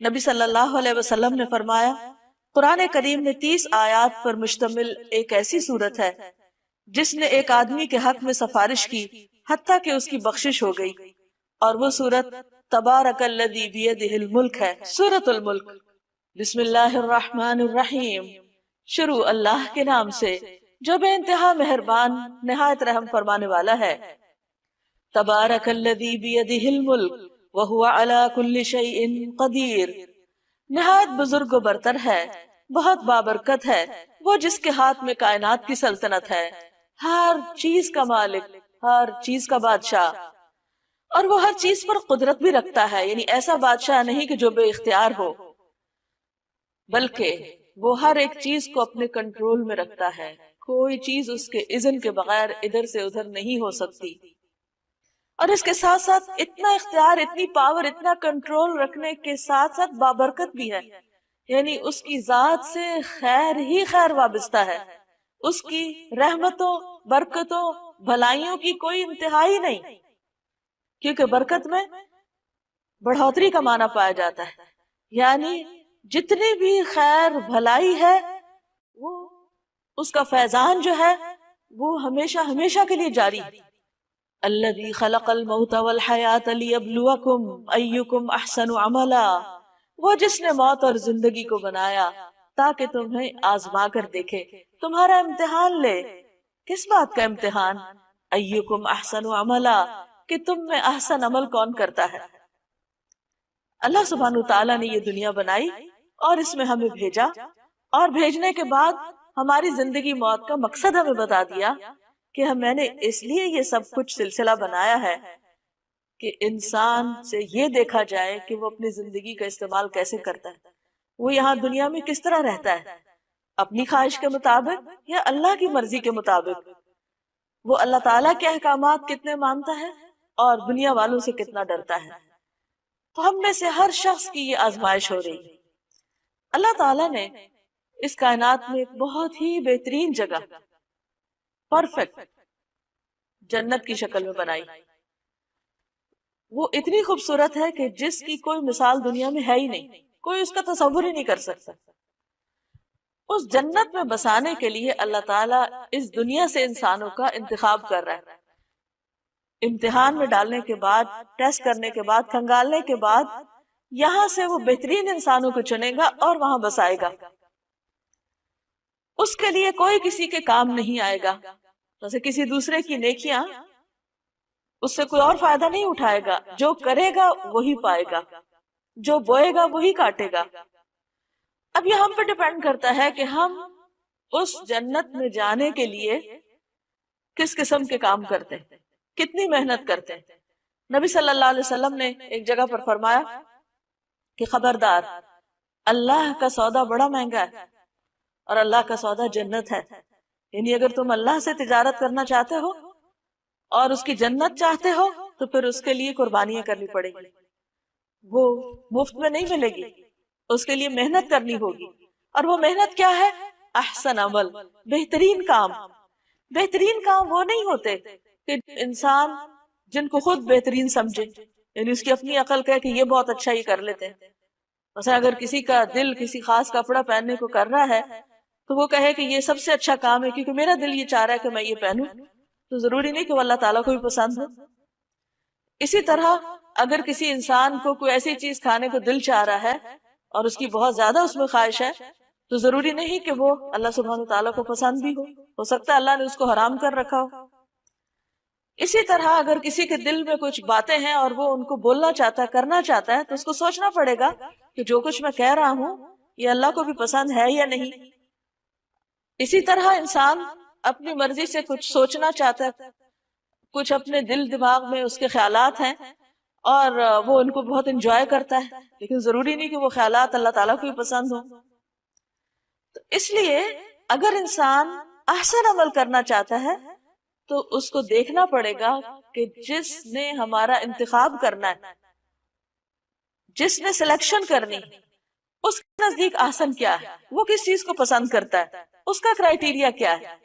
نبی صلی اللہ علیہ وسلم نے فرمایا قرآن کریم میں 30 آیات پر مشتمل ایک ایسی صورت ہے جس نے ایک آدمی کے حق میں سفارش کی حتیٰ کہ اس کی بخشش ہو گئی، اور وہ صورت تبارک الذی بیدہ الملک ہے، سورۃ الملک۔ بسم اللہ الرحمن الرحیم، شروع اللہ کے نام سے جو بے انتہا مہربان نہایت رحم فرمانے والا ہے۔ تبارک الذی بیدہ الملک وہو علی کل شیء قدیر، نہایت بزرگ و برتر ہے، بہت بابرکت ہے وہ جس کے ہاتھ میں کائنات کی سلطنت ہے، ہر چیز کا مالک، ہر چیز کا بادشاہ، اور وہ ہر چیز پر قدرت بھی رکھتا ہے، یعنی ایسا بادشاہ نہیں کہ جو بے اختیار ہو، بلکہ وہ ہر ایک چیز کو اپنے کنٹرول میں رکھتا ہے، کوئی چیز اس کے اذن کے بغیر ادھر سے ادھر نہیں ہو سکتی۔ اور اس کے ساتھ ساتھ اتنا اختیار، اتنی پاور، اتنا کنٹرول رکھنے کے ساتھ ساتھ بابرکت بھی ہے، یعنی اس کی ذات سے خیر ہی خیر وابستہ ہے، اس کی رحمتوں، برکتوں، بھلائیوں کی کوئی انتہا ہی نہیں، کیونکہ برکت میں بڑھوتری کا معنی پایا جاتا ہے، یعنی جتنی بھی خیر بھلائی ہے وہ اس کا فیضان جو ہے وہ ہمیشہ ہمیشہ کے لیے جاری ہے۔ الذی خلق الموت والحیات لیبلوکم ایکم احسن عملا، وہ جس نے موت اور زندگی کو بنایا تاکہ تمہیں آزما کر دیکھے، تمہارا امتحان لے۔ کس بات کا امتحان؟ ایکم احسن عملا، کہ تم میں احسن عمل کون کرتا ہے۔ اللہ سبحانہ تعالیٰ نے یہ دنیا بنائی اور اس میں ہمیں بھیجا، اور بھیجنے کے بعد ہماری زندگی موت کا مقصد ہمیں بتا دیا کہ میں نے اس لیے یہ سب کچھ سلسلہ بنایا ہے کہ انسان سے یہ دیکھا جائے کہ وہ اپنی زندگی کا استعمال کیسے کرتا ہے، وہ یہاں دنیا میں کس طرح رہتا ہے، اپنی خواہش کے مطابق یا اللہ کی مرضی کے مطابق، وہ اللہ تعالیٰ کے احکامات کتنے مانتا ہے اور دنیا والوں سے کتنا ڈرتا ہے۔ تو ہم میں سے ہر شخص کی یہ آزمائش ہو رہی ہے۔ اللہ تعالیٰ نے اس کائنات میں ایک بہت ہی بہترین جگہ، پرفیکٹ جنت کی شکل میں بنائی، وہ اتنی خوبصورت ہے کہ جس کی کوئی مثال دنیا میں ہے ہی نہیں، کوئی اس کا تصور ہی نہیں کر سکتا۔ اس جنت میں بسانے کے لیے اللہ تعالیٰ اس دنیا سے انسانوں کا انتخاب کر رہا ہے، امتحان میں ڈالنے کے بعد، ٹیسٹ کرنے کے بعد، کھنگالنے کے بعد یہاں سے وہ بہترین انسانوں کو چنے گا اور وہاں بسائے گا۔ اس کے لیے کوئی کسی کے کام نہیں آئے گا، جیسے کسی دوسرے کی نیکیاں اس سے کوئی اور فائدہ نہیں اٹھائے گا، جو کرے گا وہی پائے گا، جو بوئے گا وہی کاٹے گا۔ اب یہ ہم پہ ڈیپینڈ کرتا ہے کہ ہم اس جنت میں جانے کے لیے کس قسم کے کام کرتے ہیں، کتنی محنت کرتے ہیں۔ نبی صلی اللہ علیہ وسلم نے ایک جگہ پر فرمایا کہ خبردار، اللہ کا سودا بڑا مہنگا ہے اور اللہ کا سودا جنت ہے، یعنی اگر تم اللہ سے تجارت کرنا چاہتے ہو اور اس کی جنت چاہتے ہو تو پھر اس کے لیے قربانیاں کرنی پڑے گی، وہ مفت میں نہیں ملے گی، اس کے لیے محنت کرنی ہوگی۔ اور وہ محنت کیا ہے؟ احسن عمل، بہترین کام۔ بہترین کام وہ نہیں ہوتے کہ انسان جن کو خود بہترین سمجھے، یعنی اس کی اپنی عقل کہے کہ یہ بہت اچھا ہی کر لیتے ہیں۔ مثلا اگر کسی کا دل کسی خاص کپڑا پہننے کو کر رہا ہے تو وہ کہے کہ یہ سب سے اچھا کام ہے کیونکہ میرا دل یہ چاہ رہا ہے کہ میں یہ پہنوں، تو ضروری نہیں کہ وہ اللہ تعالیٰ کو بھی پسند ہو۔ اسی طرح اگر کسی انسان کو کوئی ایسی چیز کھانے کو دل چاہ رہا ہے اور اس کی بہت زیادہ اس میں خواہش ہے تو ضروری نہیں کہ وہ اللہ سبحانہ تعالیٰ کو پسند بھی ہو سکتا ہے اللہ نے اس کو حرام کر رکھا ہو۔ اسی طرح اگر کسی کے دل میں کچھ باتیں ہیں اور وہ ان کو بولنا چاہتا ہے، کرنا چاہتا ہے، تو اس کو سوچنا پڑے گا کہ جو کچھ میں کہہ رہا ہوں یہ اللہ کو بھی پسند ہے یا نہیں۔ اسی طرح انسان اپنی مرضی سے کچھ سوچنا چاہتا ہے، کچھ اپنے دل دماغ میں اس کے خیالات ہیں اور وہ ان کو بہت انجوائے کرتا ہے، لیکن ضروری نہیں کہ وہ خیالات اللہ تعالیٰ کو بھی پسند ہوں۔ تو اس لیے اگر انسان احسن عمل کرنا چاہتا ہے تو اس کو دیکھنا پڑے گا کہ جس نے ہمارا انتخاب کرنا ہے، جس نے سلیکشن کرنی، اس کے نزدیک احسن کیا ہے، وہ کس چیز کو پسند کرتا ہے، اس کا کرائیٹیریا کیا ہے،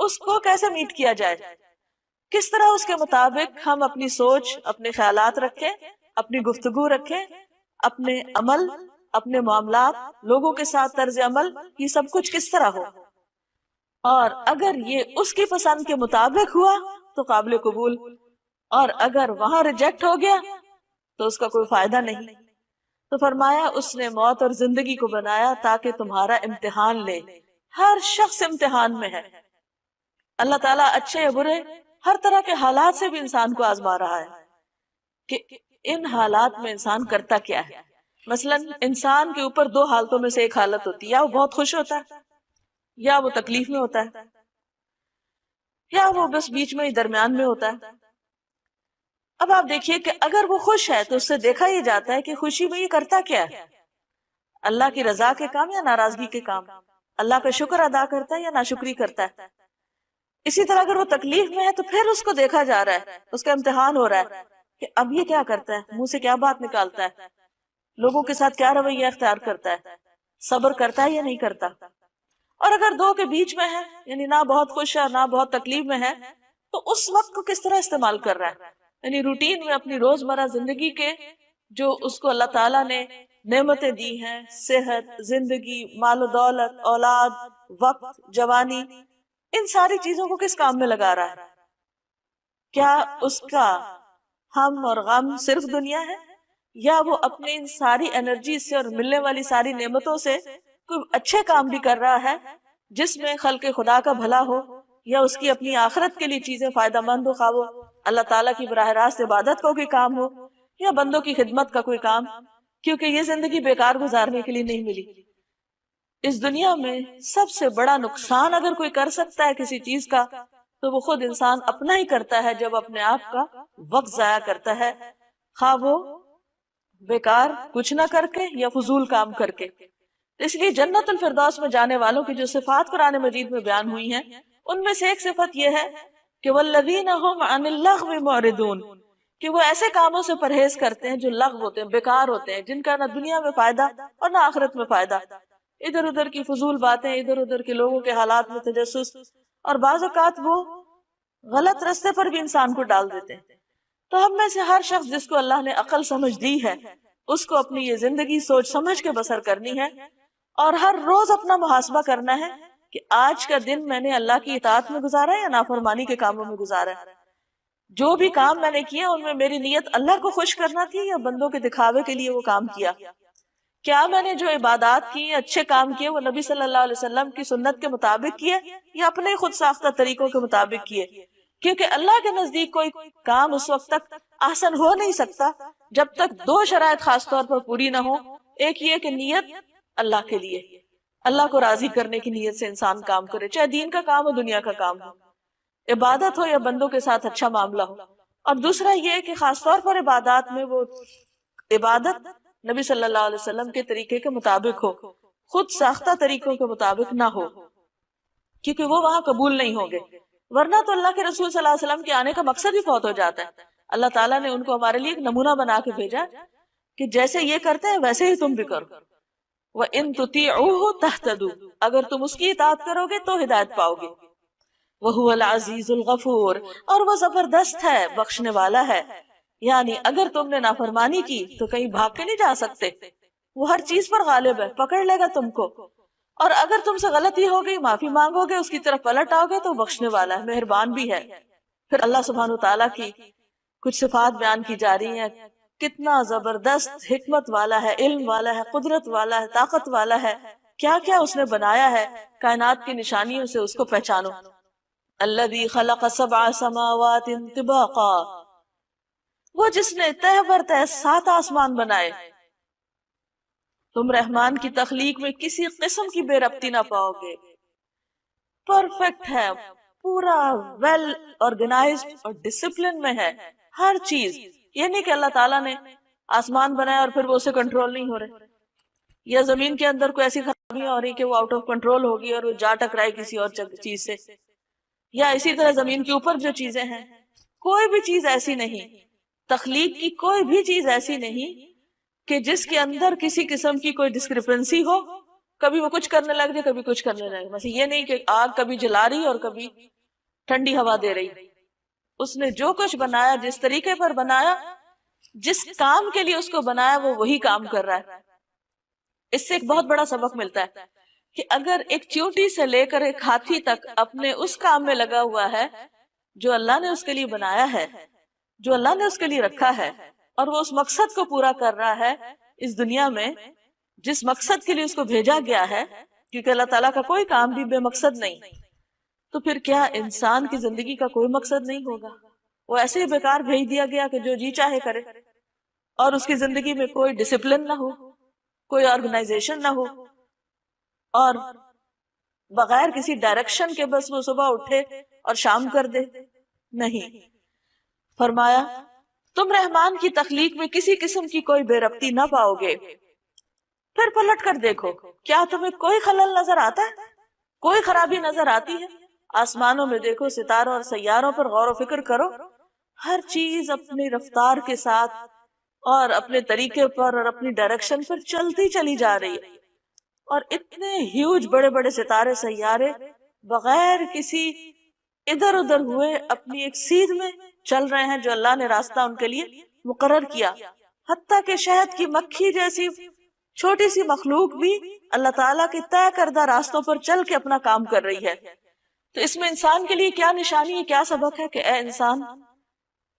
اس کو کیسے میٹ کیا جائے، کس طرح اس کے مطابق ہم اپنی سوچ، اپنے خیالات رکھیں، اپنی گفتگو رکھیں، اپنے عمل، اپنے معاملات، لوگوں کے ساتھ طرز عمل، یہ سب کچھ کس طرح ہو، اور اگر یہ اس کی پسند کے مطابق ہوا تو قابل قبول، اور اگر وہاں ریجیکٹ ہو گیا تو اس کا کوئی فائدہ نہیں۔ تو فرمایا اس نے موت اور زندگی کو بنایا تاکہ تمہارا امتحان لے۔ ہر شخص امتحان میں ہے، اللہ تعالیٰ اچھے یا برے ہر طرح کے حالات سے بھی انسان کو آزما رہا ہے کہ ان حالات میں انسان کرتا کیا ہے۔ مثلا انسان کے اوپر دو حالتوں میں سے ایک حالت ہوتی ہے، یا وہ بہت خوش ہوتا ہے یا وہ تکلیف میں ہوتا ہے، یا وہ بس بیچ میں ہی درمیان میں ہوتا ہے۔ اب آپ دیکھیے کہ اگر وہ خوش ہے تو اس سے دیکھا یہ جاتا ہے کہ خوشی میں یہ کرتا کیا ہے، اللہ کی رضا کے کام یا ناراضگی کے کام، اللہ کا شکر ادا کرتا ہے یا ناشکری کرتا ہے۔ اسی طرح اگر وہ تکلیف میں ہے تو پھر اس کو دیکھا جا رہا ہے، اس کا امتحان ہو رہا ہے کہ اب یہ کیا کرتا ہے، منہ سے کیا بات نکالتا ہے، لوگوں کے ساتھ کیا رویہ اختیار کرتا ہے، صبر کرتا ہے یا نہیں کرتا۔ اور اگر دو کے بیچ میں ہے، یعنی نہ بہت خوش ہے نہ بہت تکلیف میں ہے، تو اس وقت کو کس طرح استعمال کر رہا ہے، یعنی روٹین میں اپنی روزمرہ زندگی کے جو اس کو اللہ تعالیٰ نے نعمتیں دی ہیں، صحت، زندگی، مال و دولت، اولاد، وقت، جوانی، ان ساری چیزوں کو کس کام میں لگا رہا ہے؟ کیا اس کا ہم اور غم صرف دنیا ہے، یا وہ اپنی ان ساری انرجی سے اور ملنے والی ساری نعمتوں سے کوئی اچھے کام بھی کر رہا ہے جس میں خلق خدا کا بھلا ہو، یا اس کی اپنی آخرت کے لیے چیزیں فائدہ مند ہو، خواہ وہ اللہ تعالیٰ کی براہ راست عبادت کا کوئی کام ہو یا بندوں کی خدمت کا کوئی کام، کیونکہ یہ زندگی بیکار گزارنے کے لیے نہیں ملی۔ اس دنیا میں سب سے بڑا نقصان اگر کوئی کر سکتا ہے کسی چیز کا تو وہ خود انسان اپنا ہی کرتا ہے، جب اپنے آپ کا وقت ضائع کرتا ہے، خواہ وہ بیکار کچھ نہ کر کے یا فضول کام کر کے۔ اس لیے جنت الفردوس میں جانے والوں کی جو صفات قرآن مجید میں بیان ہوئی ہیں، ان میں سے ایک صفت یہ ہے کہ والذین هم عن اللغو معرضون، کہ وہ ایسے کاموں سے پرہیز کرتے ہیں جو لغو ہوتے ہیں، بیکار ہوتے ہیں، جن کا نہ دنیا میں فائدہ اور نہ آخرت میں فائدہ، ادھر ادھر کی فضول باتیں، ادھر ادھر کے لوگوں کے حالات میں تجسس، اور بعض اوقات وہ غلط رستے پر بھی انسان کو ڈال دیتے ہیں۔ تو ہم میں سے ہر شخص جس کو اللہ نے عقل سمجھ دی ہے، اس کو اپنی یہ زندگی سوچ سمجھ کے بسر کرنی ہے، اور ہر روز اپنا محاسبہ کرنا ہے کہ آج کا دن میں نے اللہ کی اطاعت میں گزارا ہے یا نافرمانی کے کاموں میں گزارا ہے۔ جو بھی کام میں نے کیا ان میں میری نیت اللہ کو خوش کرنا تھی یا بندوں کے دکھاوے کے لیے وہ کام کیا؟ کیا میں نے جو عبادات کی، اچھے کام کیے، وہ نبی صلی اللہ علیہ وسلم کی سنت کے مطابق کیے یا اپنے خود ساختہ طریقوں کے مطابق کیے؟ کیونکہ اللہ کے نزدیک کوئی کام اس وقت تک احسن ہو نہیں سکتا جب تک دو شرائط خاص طور پر پوری نہ ہو۔ ایک یہ کہ نیت اللہ کے لیے، اللہ کو راضی کرنے کی نیت سے انسان کام کرے، چاہے دین کا کام ہو دنیا کا کام ہو، عبادت ہو یا بندوں کے ساتھ اچھا معاملہ ہو۔ اور دوسرا یہ کہ خاص طور پر عبادات میں وہ عبادت نبی صلی اللہ علیہ وسلم کے طریقے کے مطابق ہو، خود ساختہ طریقوں کے مطابق نہ ہو، کیونکہ وہ وہاں قبول نہیں ہوں گے۔ ورنہ تو اللہ کے رسول صلی اللہ علیہ وسلم کے آنے کا مقصد ہی فوت ہو جاتا ہے۔ اللہ تعالیٰ نے ان کو ہمارے لیے ایک نمونہ بنا کے بھیجا کہ جیسے یہ کرتے ہیں ویسے ہی تم بھی کرو۔ وَإِن تُطِيعُوهُ تَهْتَدُوا، اگر تم اس کی اطاعت کرو گے تو ہدایت پاؤ گے۔ وَهُوَ الْعَزِيزُ الْغَفُورُ، اور وہ زبردست ہے، بخشنے والا ہے۔ یعنی اگر تم نے نافرمانی کی تو کہیں بھاگ کے نہیں جا سکتے، وہ ہر چیز پر غالب ہے، پکڑ لے گا تم کو۔ اور اگر تم سے غلطی ہو گئی، معافی مانگو گے، اس کی طرف پلٹ آؤ گے تو بخشنے والا ہے، مہربان بھی ہے۔ پھر اللہ سبحانہ وتعالیٰ کی کچھ صفات بیان کی جا رہی ہیں، کتنا زبردست حکمت والا ہے، علم والا ہے، قدرت والا ہے، طاقت والا ہے، کیا کیا اس نے بنایا ہے، کائنات کی نشانیوں سے اس کو پہچانو۔ الذی خلق سبع سماوات طباقا، وہ جس نے تہ بر تہ 7 آسمان بنائے، تم رحمان کی تخلیق میں کسی قسم کی بے ربطی نہ پاؤ گے، پرفیکٹ ہے، پورا ویل آرگنائزڈ اور ڈسپلن میں ہے ہر چیز۔ یہ نہیں کہ اللہ تعالیٰ نے آسمان بنایا اور پھر وہ اسے کنٹرول نہیں ہو رہے، یا زمین کے اندر کوئی ایسی خرابیاں ہو رہی کہ وہ آؤٹ آف کنٹرول ہوگی اور وہ جا ٹکرائے کسی اور چیز سے، یا اسی طرح زمین کے اوپر جو چیزیں ہیں، کوئی بھی چیز ایسی نہیں، تخلیق کی کوئی بھی چیز ایسی نہیں کہ جس کے اندر کسی قسم کی کوئی ڈسکرپنسی ہو، کبھی وہ کچھ کرنے لگ جائے کبھی کچھ کرنے لگے۔ مثلا یہ نہیں کہ آگ کبھی جلا رہی اور کبھی ٹھنڈی ہوا دے رہی۔ اس نے جو کچھ بنایا جس طریقے پر بنایا جس کام کے لیے اس کو بنایا وہ وہی کام کر رہا ہے۔ اس سے ایک بہت بڑا سبق ملتا ہے کہ اگر ایک چیونٹی سے لے کر ایک ہاتھی تک اپنے اس کام میں لگا ہوا ہے جو اللہ نے اس کے لیے بنایا ہے، جو اللہ نے اس کے لیے رکھا ہے، اور وہ اس مقصد کو پورا کر رہا ہے اس دنیا میں جس مقصد کے لیے اس کو بھیجا گیا ہے، کیونکہ اللہ تعالیٰ کا کوئی کام بھی بے مقصد نہیں، تو پھر کیا انسان کی زندگی کا کوئی مقصد نہیں ہوگا؟ وہ ایسے ہی بیکار بھیج دیا گیا کہ جو جی چاہے کرے، اور اس کی زندگی میں کوئی ڈسپلن نہ ہو، کوئی آرگنائزیشن نہ ہو، اور بغیر کسی ڈائریکشن کے بس وہ صبح اٹھے اور شام کر دے؟ نہیں، فرمایا تم رحمان کی تخلیق میں کسی قسم کی کوئی بے ربطی نہ پاؤ گے۔ پھر پلٹ کر دیکھو، کیا تمہیں کوئی خلل نظر آتا ہے؟ کوئی خرابی نظر آتی ہے؟ آسمانوں میں دیکھو، ستاروں اور سیاروں پر غور و فکر کرو، ہر چیز اپنی رفتار کے ساتھ اور اپنے طریقے پر اور اپنی ڈائریکشن پر چلتی چلی جا رہی ہے، اور اتنے ہیوج بڑے بڑے ستارے سیارے بغیر کسی ادھر ادھر ہوئے اپنی ایک سیدھ میں چل رہے ہیں جو اللہ نے راستہ ان کے لیے مقرر کیا۔ حتیٰ کہ شہد کی مکھی جیسی چھوٹی سی مخلوق بھی اللہ تعالیٰ کے طے کردہ راستوں پر چل کے اپنا کام کر رہی ہے۔ تو اس میں انسان کے لیے کیا نشانی ہے، کیا سبق ہے کہ اے انسان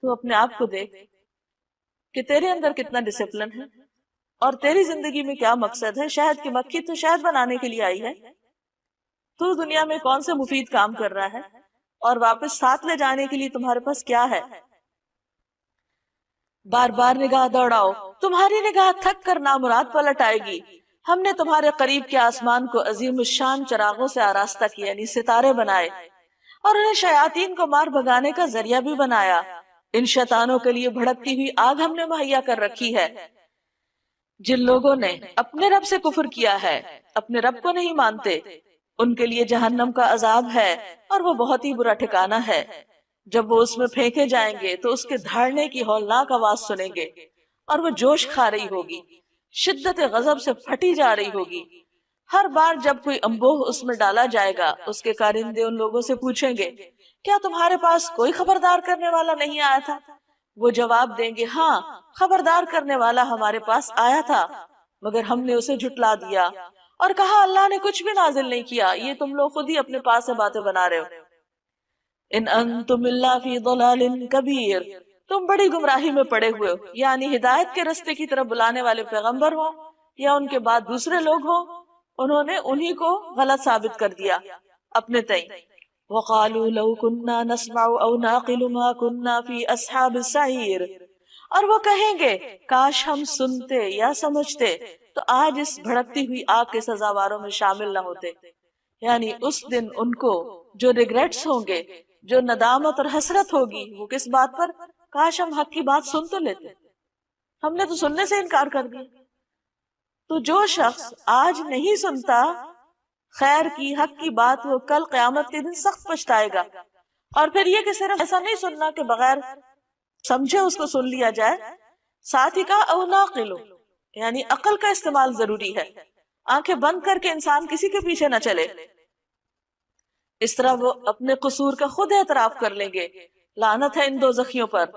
تو اپنے آپ کو دیکھ کہ تیرے اندر کتنا ڈسپلن ہے اور تیری زندگی میں کیا مقصد ہے۔ شہد کی مکھی تو شہد بنانے کے لیے آئی ہے، تو دنیا میں کون سے مفید کام کر رہا ہے، اور واپس ساتھ لے جانے کے لیے تمہارے پاس کیا ہے؟ بار بار نگاہ دوڑاؤ، تمہاری نگاہ تھک کر نامراد پلٹ آئے گی۔ ہم نے تمہارے قریب کے آسمان کو عظیم الشان چراغوں سے آراستہ کیا، یعنی ستارے بنائے، اور انہیں شیاطین کو مار بھگانے کا ذریعہ بھی بنایا۔ ان شیطانوں کے لیے بھڑکتی ہوئی آگ ہم نے مہیا کر رکھی ہے۔ جن لوگوں نے اپنے رب سے کفر کیا ہے، اپنے رب کو نہیں مانتے، ان کے لیے جہنم کا عذاب ہے، اور وہ بہت ہی برا ٹھکانہ ہے۔ جب وہ اس میں پھینکے جائیں گے تو اس کے دھاڑنے کی ہولناک آواز سنیں گے، اور وہ جوش کھا رہی ہوگی، شدت غضب سے پھٹی جا رہی ہوگی۔ ہر بار جب کوئی انبوہ اس میں ڈالا جائے گا، اس کے کارندے ان لوگوں سے پوچھیں گے، کیا تمہارے پاس کوئی خبردار کرنے والا نہیں آیا تھا؟ وہ جواب دیں گے، ہاں، خبردار کرنے والا ہمارے پاس آیا تھا، مگر ہم نے اسے جھٹلا دیا اور کہا اللہ نے کچھ بھی نازل نہیں کیا، یہ تم لوگ خود ہی اپنے پاس سے باتیں بنا رہے ہو۔ ان انتم الا فی ضلال کبیر، تم بڑی گمراہی میں پڑے ہوئے ہو، یعنی ہدایت کے رستے کی طرف بلانے والے پیغمبر ہوں یا ان کے بعد دوسرے لوگ ہوں، انہوں نے انہی کو غلط ثابت کر دیا اپنے تئیں۔ وقالوا لو كنا نسمع او نعقل ما كنا في اصحاب السعیر، اور وہ کہیں گے کاش ہم سنتے یا سمجھتے تو آج اس بھڑکتی ہوئی آگ کے سزاواروں میں شامل نہ ہوتے۔ یعنی اس دن ان کو جو ریگریٹس ہوں گے، جو ندامت اور حسرت ہوگی، وہ کس بات پر؟ کاش ہم حق کی بات سن تو لیتے، ہم نے تو سننے سے انکار کر دیا۔ تو جو شخص آج نہیں سنتا خیر کی، حق کی بات، وہ کل قیامت کے دن سخت پچھتائے گا۔ اور پھر یہ کہ صرف ایسا نہیں سننا کہ بغیر سمجھے اس کو سن لیا جائے، ساتھ ہی کہا او ناقلو، یعنی عقل کا استعمال ضروری ہے، آنکھیں بند کر کے انسان کسی کے پیچھے نہ چلے۔ اس طرح وہ اپنے قصور کا خود اعتراف کر لیں گے۔ لعنت ہے ان دوزخیوں پر۔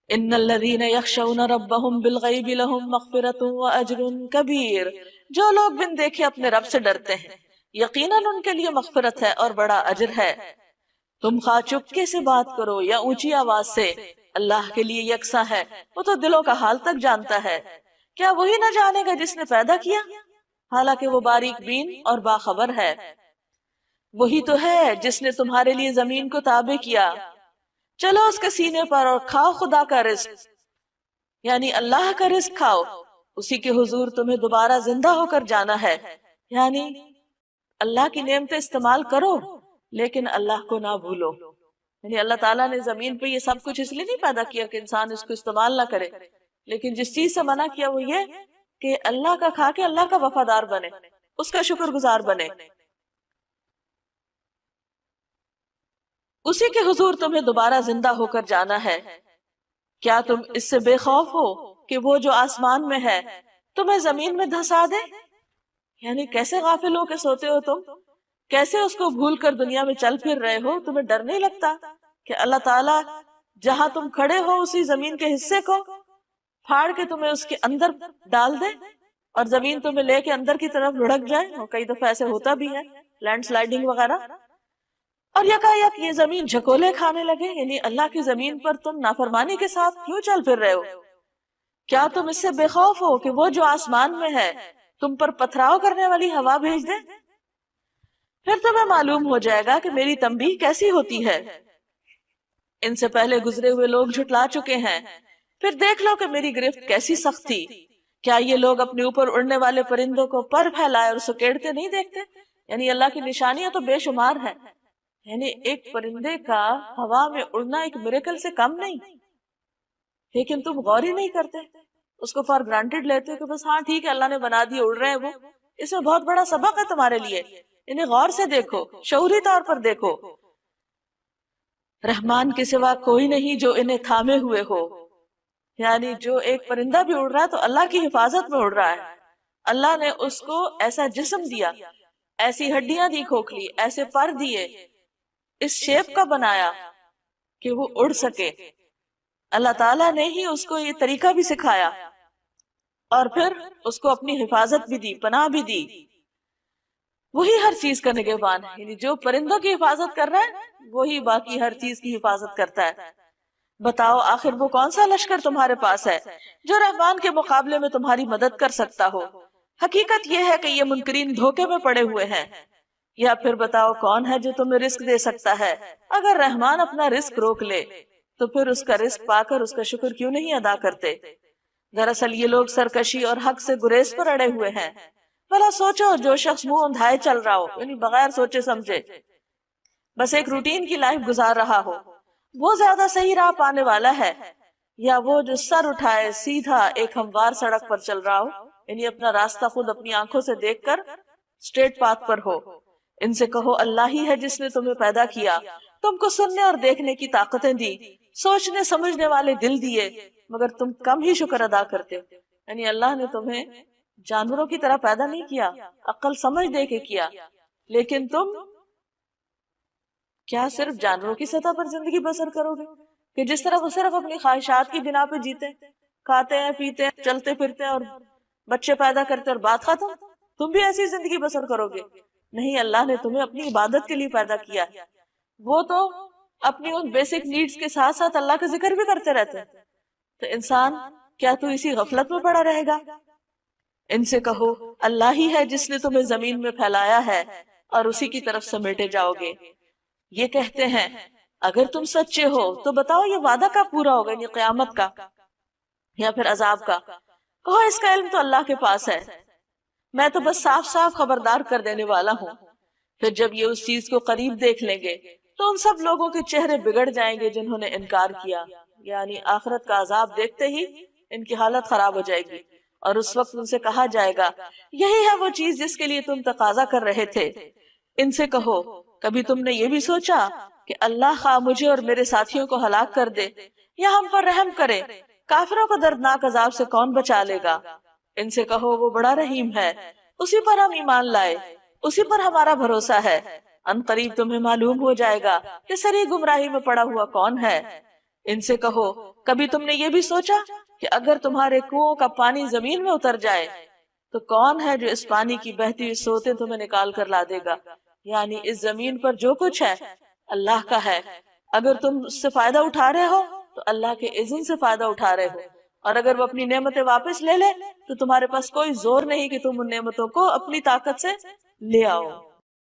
ان الذین یخشون ربهم بالغیب لهم مغفرۃ واجر کبیر، جو لوگ بن دیکھے اپنے رب سے ڈرتے ہیں، یقیناً ان کے لیے مغفرت ہے اور بڑا اجر ہے۔ تم خواہ چپکے سے بات کرو یا اونچی آواز سے، اللہ کے لیے یکساں ہے، وہ تو دلوں کا حال تک جانتا ہے۔ کیا وہی نہ جانے گا جس نے پیدا کیا، حالانکہ وہ باریک بین اور باخبر ہے۔ وہی تو ہے جس نے تمہارے لیے زمین کو تابع کیا، چلو اس کے سینے پر اور کھاؤ خدا کا رزق، یعنی اللہ کا رزق کھاؤ، اسی کے حضور تمہیں دوبارہ زندہ ہو کر جانا ہے۔ یعنی اللہ کی نعمتیں استعمال کرو لیکن اللہ کو نہ بھولو۔ یعنی اللہ تعالیٰ نے زمین پہ یہ سب کچھ اس لیے نہیں پیدا کیا کہ انسان اس کو استعمال نہ کرے، لیکن جس چیز سے منع کیا وہ یہ کہ اللہ کا کھا کے اللہ کا وفادار بنے، اس کا شکر گزار بنے۔ اسی کے حضور تمہیں دوبارہ زندہ ہو کر جانا ہے۔ کیا تم اس سے بے خوف ہو کہ وہ جو آسمان میں ہے تمہیں زمین میں دھسا دے؟ یعنی کیسے غافل ہو کے سوتے ہو تم، کیسے اس کو بھول کر دنیا میں چل پھر رہے ہو؟ تمہیں ڈر نہیں لگتا کہ اللہ تعالیٰ جہاں تم کھڑے ہو اسی زمین کے حصے کو پھاڑ کے تمہیں اس کے اندر ڈال دے اور زمین تمہیں لے کے اندر کی طرف لڑک جائے، اور کئی دفعہ ایسے ہوتا بھی ہے، لینڈ سلائڈنگ وغیرہ، اور یکایک یہ زمین جھکولے کھانے لگے، یعنی اللہ کی زمین پر تم نافرمانی کے ساتھ کیوں چل پھر رہے ہو؟ کیا تم اس سے بے خوف ہو کہ وہ جو آسمان میں ہے تم پر پتھراؤ کرنے والی ہوا بھیج دے؟ پھر تمہیں معلوم ہو جائے گا کہ میری تنبیہ کیسی ہوتی ہے۔ ان سے پہلے گزرے ہوئے لوگ جھٹلا چکے ہیں، پھر دیکھ لو کہ میری گرفت کیسی سخت تھی۔ کیا یہ لوگ اپنے اوپر اڑنے والے پرندوں کو پر پھیلائے اور سکیڑتے نہیں دیکھتے؟ یعنی اللہ کی نشانیاں تو بے شمار ہیں، یعنی ایک پرندے کا ہوا میں اڑنا ایک میریکل سے کم نہیں، لیکن تم غور ہی نہیں کرتے، اس کو فار گرانٹیڈ لیتے ہو کہ بس ہاں ٹھیک ہے اللہ نے بنا دی، اڑ رہے ہیں وہ۔ اس میں بہت بڑا سبق ہے تمہارے لیے، انہیں غور سے دیکھو، شعوری طور پر دیکھو۔ رحمان کے سوا کوئی نہیں جو انہیں تھامے ہوئے ہو، یعنی جو ایک پرندہ بھی اڑ رہا ہے تو اللہ کی حفاظت میں اڑ رہا ہے۔ اللہ نے اس کو ایسا جسم دیا، ایسی ہڈیاں دی کھوکھلی، ایسے پر دیے، اس شیپ کا بنایا کہ وہ اڑ سکے۔ اللہ تعالیٰ نے ہی اس کو یہ طریقہ بھی سکھایا اور پھر اس کو اپنی حفاظت بھی دی، پناہ بھی دی۔ وہی ہر چیز کا نگہبان ہے، یعنی جو پرندوں کی حفاظت کر رہا ہے وہی باقی ہر چیز کی حفاظت کرتا ہے۔ بتاؤ آخر وہ کون سا لشکر تمہارے پاس ہے جو رحمان کے مقابلے میں تمہاری مدد کر سکتا ہو؟ حقیقت یہ ہے کہ یہ منکرین دھوکے میں پڑے ہوئے ہیں۔ یا پھر بتاؤ کون ہے جو تمہیں رزق دے سکتا ہے؟ اگر رحمان اپنا رزق روک لے تو پھر اس کا رزق پا کر اس کا شکر کیوں نہیں ادا کرتے؟ دراصل یہ لوگ سرکشی اور حق سے گریز پر اڑے ہوئے ہیں۔ بھلا سوچو جو شخص منہ اندھائے چل رہا ہو، یعنی بغیر سوچے سمجھے بس ایک روٹین کی لائف گزار رہا ہو، وہ زیادہ صحیح راہ پانے والا ہے، یا وہ جو سر اٹھائے سیدھا ایک ہموار سڑک پر چل رہا ہو، یعنی اپنا راستہ خود اپنی آنکھوں سے دیکھ کر اسٹریٹ پاتھ پر ہو؟ ان سے کہو اللہ ہی ہے جس نے تمہیں پیدا کیا، تم کو سننے اور دیکھنے کی طاقتیں دی، سوچنے سمجھنے والے دل دیے، مگر تم کم ہی شکر ادا کرتے ہو۔ یعنی اللہ نے تمہیں جانوروں کی طرح پیدا نہیں کیا، عقل سمجھ دے کے کیا، لیکن تم کیا صرف جانوروں کی سطح پر زندگی بسر کرو گے کہ جس طرح وہ صرف اپنی خواہشات کی بنا پہ جیتے، کھاتے ہیں، پیتے ہیں، چلتے پھرتے ہیں اور بچے پیدا کرتے اور بات ختم؟ تم بھی ایسی زندگی بسر کرو گے؟ نہیں، اللہ نے تمہیں اپنی عبادت کے لیے پیدا کیا۔ وہ تو اپنی ان بیسک نیڈز کے ساتھ ساتھ اللہ کا ذکر بھی کرتے رہتے ہیں، تو انسان کیا تو اسی غفلت میں پڑا رہے گا؟ ان سے کہو اللہ ہی ہے جس نے تمہیں زمین میں پھیلایا ہے اور اسی کی طرف سمیٹے جاؤ گے۔ یہ کہتے ہیں اگر تم سچے ہو تو بتاؤ یہ وعدہ کب پورا ہوگا، یعنی قیامت کا یا پھر عذاب کا؟ کہو اس کا علم تو اللہ کے پاس ہے، میں تو بس صاف صاف خبردار کر دینے والا ہوں۔ پھر جب یہ اس چیز کو قریب دیکھ لیں گے تو ان سب لوگوں کے چہرے بگڑ جائیں گے جنہوں نے انکار کیا، یعنی آخرت کا عذاب دیکھتے ہی ان کی حالت خراب ہو جائے گی، اور اس وقت ان سے کہا جائے گا یہی ہے وہ چیز جس کے لیے تم تقاضا کر رہے تھے۔ ان سے کہو کبھی تم نے یہ بھی سوچا کہ اللہ خواہ مجھے اور میرے ساتھیوں کو ہلاک کر دے یا ہم پر رحم کرے، کافروں کو دردناک عذاب سے کون بچا لے گا؟ ان سے کہو وہ بڑا رحیم ہے، اسی پر ہم ایمان لائے، اسی پر ہمارا بھروسہ ہے، ان قریب تمہیں معلوم ہو جائے گا کہ سری گمراہی میں پڑا ہوا کون ہے۔ ان سے کہو کبھی تم نے یہ بھی سوچا کہ اگر تمہارے کنوؤں کا پانی زمین میں اتر جائے تو کون ہے جو اس پانی کی بہتی ہوئی سوتیں تمہیں نکال کر لا دے گا؟ یعنی اس زمین پر جو کچھ ہے اللہ کا ہے، اگر تم اس سے فائدہ اٹھا رہے ہو تو اللہ کے اذن سے فائدہ اٹھا رہے ہو، اور اگر وہ اپنی نعمتیں واپس لے لے تو تمہارے پاس کوئی زور نہیں کہ تم ان نعمتوں کو اپنی طاقت سے لے آؤ۔